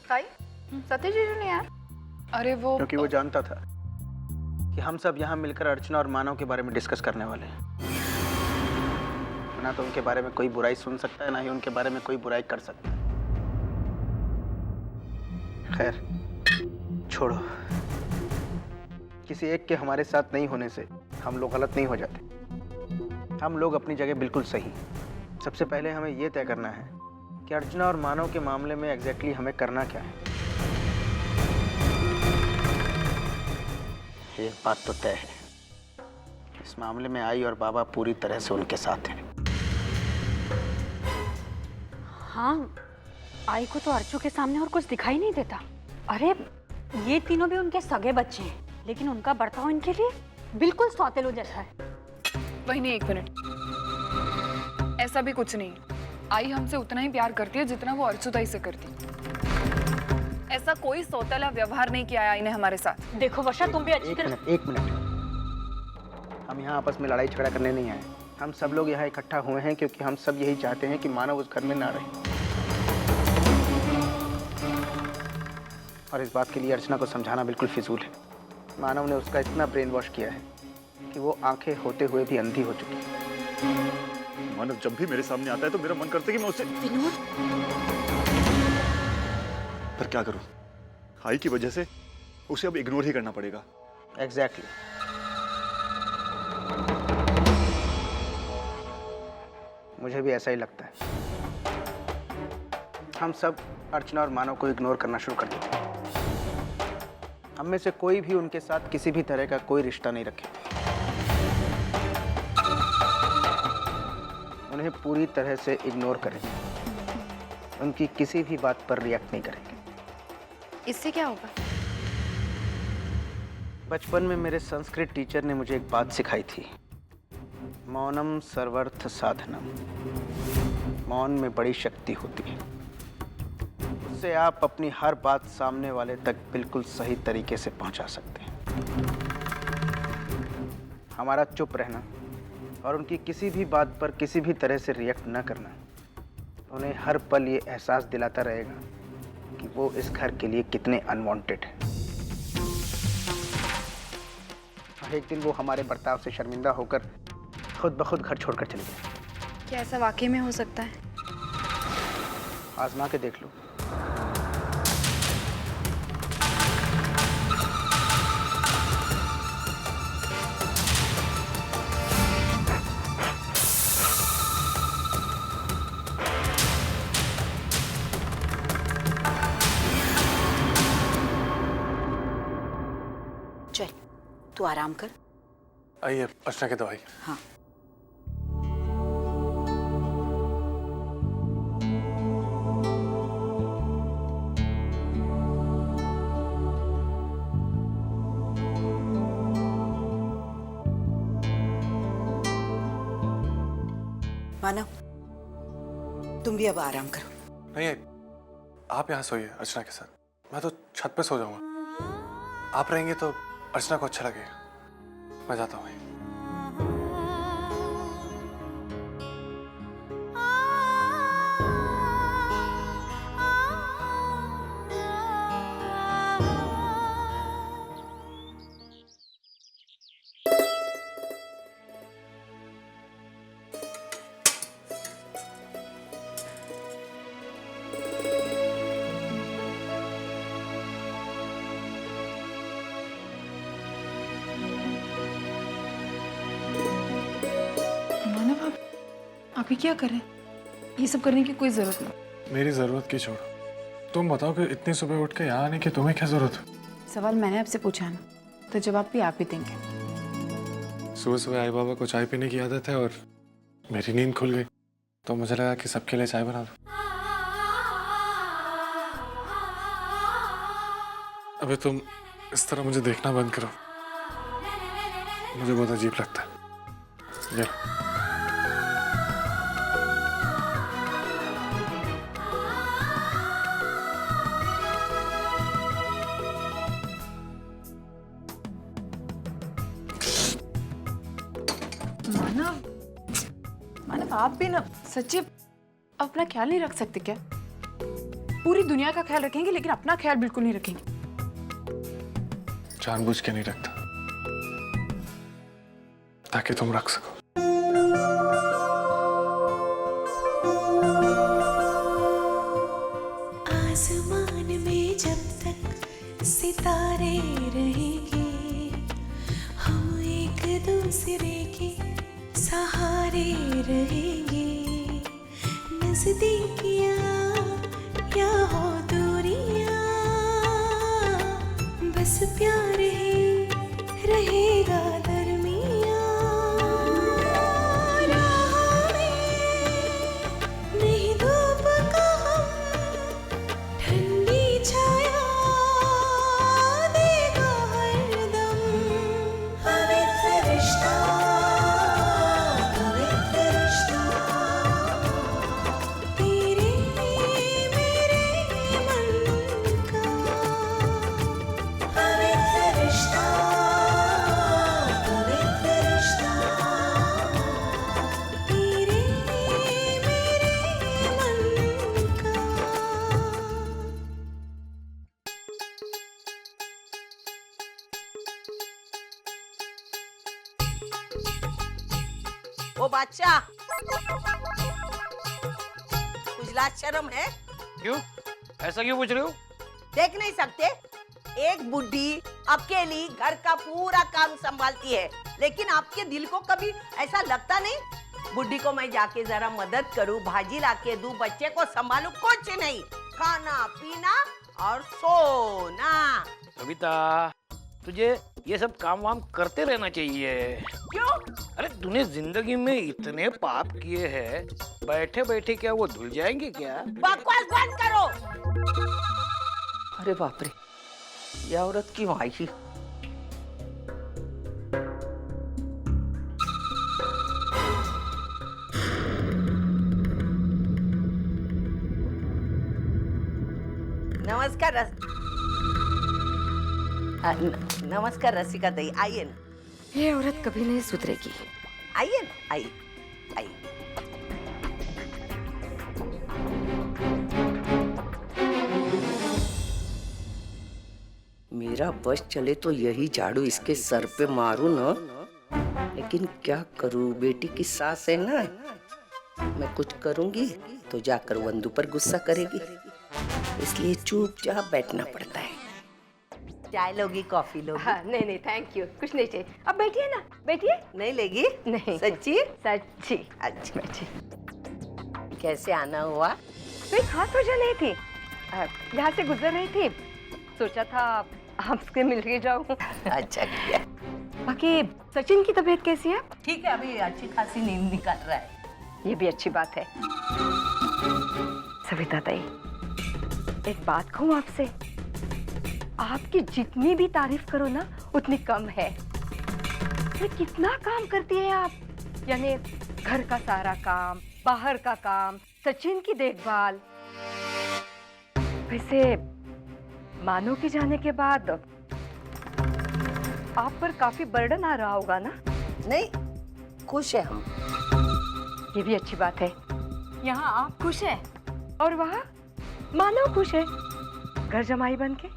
ताई, सतीश जीजू नहीं आया? अरे वो क्योंकि वो जानता था कि हम सब यहाँ मिलकर अर्चना और मानव के बारे में डिस्कस करने वाले हैं। ना तो उनके बारे में कोई बुराई सुन सकता है, ना ही उनके बारे में कोई बुराई कर सकता है। खैर छोड़ो, किसी एक के हमारे साथ नहीं होने से हम लोग गलत नहीं हो जाते। हम लोग अपनी जगह बिल्कुल सही। सबसे पहले हमें ये तय करना है कि अर्चना और मानव के मामले में एग्जैक्टली हमें करना क्या है। एक बात तो तय है, इस मामले में आई और बाबा पूरी तरह से उनके साथ हैं। हाँ, आई को तो अर्चू के सामने और कुछ दिखाई नहीं देता। अरे ये तीनों भी उनके सगे बच्चे हैं, लेकिन उनका बर्ताव इनके लिए बिल्कुल सौतेलों जैसा है। वही नहीं, 1 मिनट, ऐसा भी कुछ नहीं। आई हमसे उतना ही प्यार करती है जितना वो अर्चू ताई से करती। ऐसा कोई सौतेला व्यवहार नहीं किया आई ने हमारे साथ। देखो वर्षा, तुम भी अच्छी तरह। एक मिनट, हम यहाँ आपस में लड़ाई झगड़ा करने नहीं आए। हम सब लोग यहाँ इकट्ठा हुए हैं क्योंकि हम सब यही चाहते हैं कि मानव उस घर में ना रहे। और इस बात के लिए अर्चना को समझाना बिल्कुल फिजूल है। मानव ने उसका इतना ब्रेन वॉश किया है कि वो आंखें होते हुए भी अंधी हो चुकी है। मानव जब भी मेरे सामने आता है तो मेरा मन करता है कि मैं उसे, पर क्या करूं, आई की वजह से उसे अब इग्नोर ही करना पड़ेगा। एग्जैक्टली। मुझे भी ऐसा ही लगता है। हम सब अर्चना और मानव को इग्नोर करना शुरू कर देते हैं। हम में से कोई भी उनके साथ किसी भी तरह का कोई रिश्ता नहीं रखे। उन्हें पूरी तरह से इग्नोर करेंगे। उनकी किसी भी बात पर रिएक्ट नहीं करेंगे। इससे क्या होगा? बचपन में मेरे संस्कृत टीचर ने मुझे एक बात सिखाई थी, मौनम सर्वर्थ साधनम। मौन में बड़ी शक्ति होती है। उससे आप अपनी हर बात सामने वाले तक बिल्कुल सही तरीके से पहुंचा सकते हैं। हमारा चुप रहना और उनकी किसी भी बात पर किसी भी तरह से रिएक्ट न करना उन्हें हर पल ये एहसास दिलाता रहेगा कि वो इस घर के लिए कितने अनवांटेड हैं। और एक दिन वो हमारे बर्ताव से शर्मिंदा होकर खुद ब खुद घर छोड़कर चले गए। क्या ऐसा वाकई में हो सकता है? आजमा के देख लो। चल तू आराम कर। आइए अर्चना की दवाई। हाँ। मानव, तुम भी अब आराम करो। नहीं, आप यहाँ सोइए अर्चना के साथ, मैं तो छत पे सो जाऊंगा। आप रहेंगे तो अर्चना को अच्छा लगेगा। मैं जाता हूँ। आप ही क्या करें? ये सब करने की कोई जरूरत नहीं। मेरी जरूरत की छोड़ो, तुम बताओ कि इतनी सुबह उठ के यहाँ आने की तुम्हें क्या जरूरत है? सवाल मैंने आपसे पूछा ना, तो जवाब भी आप ही देंगे। सुबह सुबह आई बाबा को चाय पीने की आदत है और मेरी नींद खुल गई तो मुझे लगा कि सबके लिए चाय बना दो। अबे तुम इस तरह मुझे देखना बंद करो, मुझे बहुत अजीब लगता है। ये मानव आप भी ना सच्ची अपना ख्याल नहीं रख सकते क्या? पूरी दुनिया का ख्याल रखेंगे लेकिन अपना ख्याल बिल्कुल नहीं रखेंगे। जानबूझ के नहीं रखता, ताकि तुम रख सको। आसमान में जब तक सितारे रहेंगे, हम एक दूसरे के सहारे रहेंगे। नजदीकियां या हो दूरियां, बस प्यार ही रहेगा दरमियां। राह में नहीं धूप का हम, ठंडी छाया देगा हरदम। पवित्र रिश्ता, पवित्र रिश्ता, तेरे मेरे मन का। पवित्र रिश्ता, पवित्र रिश्ता, तेरे मेरे मन का। ओ बादशाह, कुछ लाज शर्म है? क्यों? ऐसा क्यों पूछ रहे हो? देख नहीं सकते? एक बुढ़ी अकेली घर का पूरा काम संभालती है, लेकिन आपके दिल को कभी ऐसा लगता नहीं बुढ़ी को मैं जाके जरा मदद करूं, भाजी लाके दूं, बच्चे को संभालूं? कुछ नहीं, खाना पीना और सोना। कविता, तुझे ये सब काम वाम करते रहना चाहिए। क्यों? अरे तूने जिंदगी में इतने पाप किए हैं, बैठे बैठे क्या वो धुल जाएंगे क्या? बकवास बंद करो। अरे बाप रे, ये औरत क्यों आई? नमस्कार नमस्कार रसिका दई, आइए ना, ये औरत कभी नहीं सुधरेगी। आइए ना, आइए आइए। मेरा बस चले तो यही झाड़ू इसके सर पे मारूं ना, लेकिन क्या करूं, बेटी की सास है ना, मैं कुछ करूंगी तो जाकर वंदू पर गुस्सा करेगी, इसलिए चुपचाप बैठना पड़ता है। चाय लोगी, कॉफी लोगी? हाँ, नहीं नहीं थैंक यू, कुछ नहीं चाहिए। अब बैठिए ना, बैठिए। नहीं लेगी? नहीं। सच्ची? सच्ची। अच्छा, बैठिए। कैसे आना हुआ? मैं खास वजह नहीं थी, यहाँ से गुजर रही थी, सोचा था आपसे मिल के जाऊँ। अच्छा किया। बाकी सचिन की तबीयत कैसी है? ठीक है, अभी अच्छी खासी नींद निकाल रहा है। ये भी अच्छी बात है। सविता ताई, एक बात कहूँ आपसे, आपकी जितनी भी तारीफ करो ना उतनी कम है। ये कितना काम करती है आप, यानी घर का सारा काम, बाहर का काम, सचिन की देखभाल। वैसे मानो के जाने के बाद आप पर काफी बर्डन आ रहा होगा ना? नहीं, खुश है हम। ये भी अच्छी बात है। यहाँ आप खुश हैं और वहाँ मानव खुश है, घर जमाई बन के।